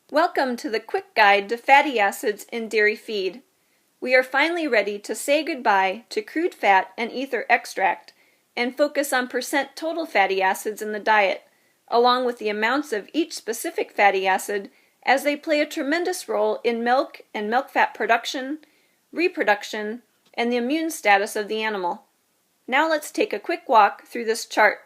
Welcome to the quick guide to fatty acids in dairy feed. We are finally ready to say goodbye to crude fat and ether extract and focus on percent total fatty acids in the diet, along with the amounts of each specific fatty acid as they play a tremendous role in milk and milk fat production, reproduction, and the immune status of the animal. Now let's take a quick walk through this chart.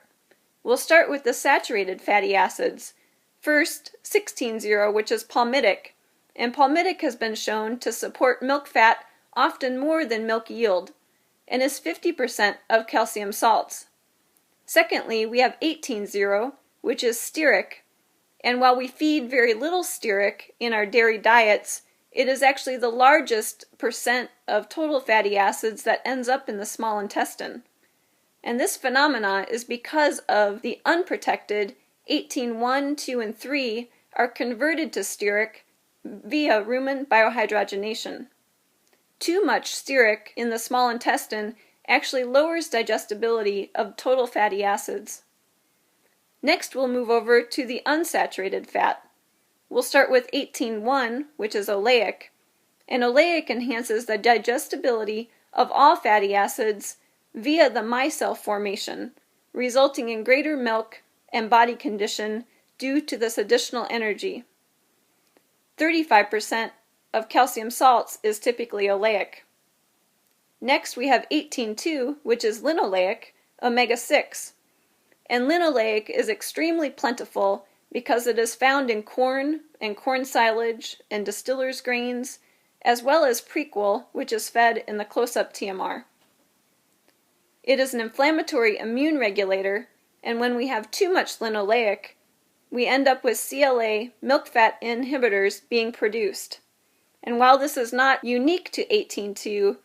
We'll start with the saturated fatty acids. First, 16-0, which is palmitic, and palmitic has been shown to support milk fat often more than milk yield, and is 50% of calcium salts. Secondly, we have 18-0, which is stearic, and while we feed very little stearic in our dairy diets, it is actually the largest percent of total fatty acids that ends up in the small intestine. And this phenomena is because of the unprotected 18-1, 2, and 3 are converted to stearic via rumen biohydrogenation. Too much stearic in the small intestine actually lowers digestibility of total fatty acids. Next, we'll move over to the unsaturated fat. We'll start with 18-1, which is oleic, and oleic enhances the digestibility of all fatty acids via the micelle formation, resulting in greater milk and body condition due to this additional energy. 35% of calcium salts is typically oleic. Next we have 18-2, which is linoleic, omega-6. And linoleic is extremely plentiful because it is found in corn and corn silage and distillers' grains, as well as prequel, which is fed in the close-up TMR. It is an inflammatory immune regulator, and when we have too much linoleic, we end up with CLA milk fat inhibitors being produced. And while this is not unique to 18-2,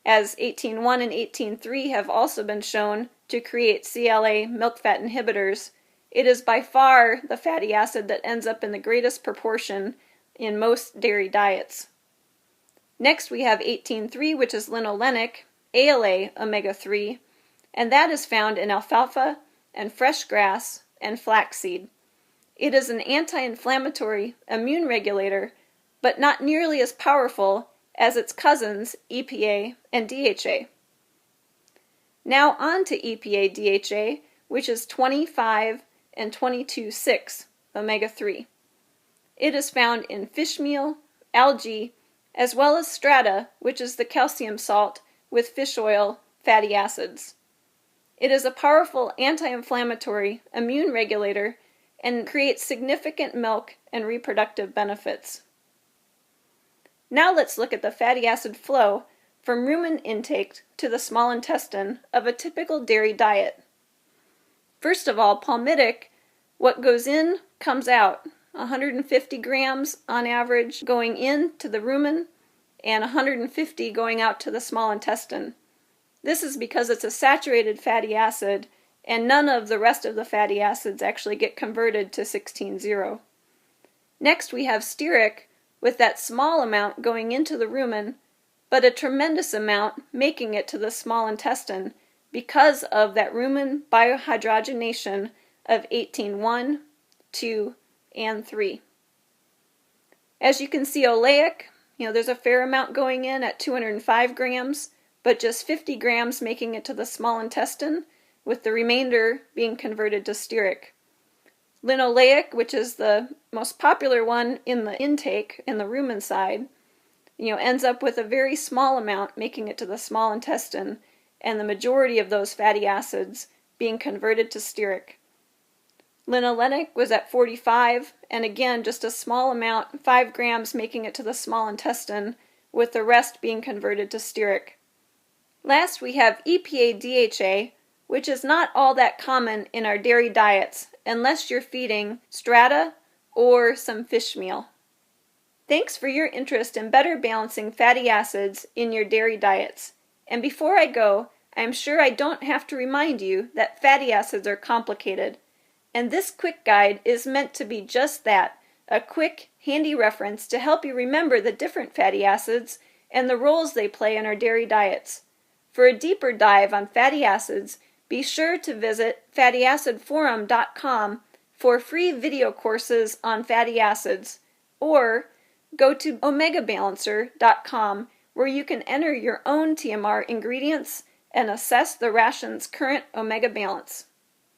as 18-1 and 18-3 have also been shown to create CLA milk fat inhibitors, it is by far the fatty acid that ends up in the greatest proportion in most dairy diets. Next we have 18-3, which is linolenic, ALA omega-3, and that is found in alfalfa and fresh grass and flaxseed. It is an anti-inflammatory immune regulator, but not nearly as powerful as its cousins EPA and DHA. Now on to EPA-DHA, which is 25 and 22,6 omega-3. It is found in fish meal, algae, as well as strata, which is the calcium salt with fish oil fatty acids. It is a powerful anti-inflammatory immune regulator and creates significant milk and reproductive benefits. Now let's look at the fatty acid flow from rumen intake to the small intestine of a typical dairy diet. First of all, palmitic, what goes in comes out, 150 grams on average going in to the rumen and 150 going out to the small intestine. This is because it's a saturated fatty acid and none of the rest of the fatty acids actually get converted to 16-0. Next we have stearic with that small amount going into the rumen, but a tremendous amount making it to the small intestine because of that rumen biohydrogenation of 18-1, 2, and 3. As you can see, oleic, there's a fair amount going in at 205 grams, but just 50 grams making it to the small intestine, with the remainder being converted to stearic. Linoleic, which is the most popular one in the intake, in the rumen side, ends up with a very small amount making it to the small intestine, and the majority of those fatty acids being converted to stearic. Linolenic was at 45, and again just a small amount, 5 grams making it to the small intestine, with the rest being converted to stearic. Last we have EPA-DHA, which is not all that common in our dairy diets unless you're feeding strata or some fish meal. Thanks for your interest in better balancing fatty acids in your dairy diets. And before I go, I'm sure I don't have to remind you that fatty acids are complicated. And this quick guide is meant to be just that, a quick, handy reference to help you remember the different fatty acids and the roles they play in our dairy diets. For a deeper dive on fatty acids, be sure to visit fattyacidforum.com for free video courses on fatty acids, or go to omegabalancer.com where you can enter your own TMR ingredients and assess the ration's current omega balance.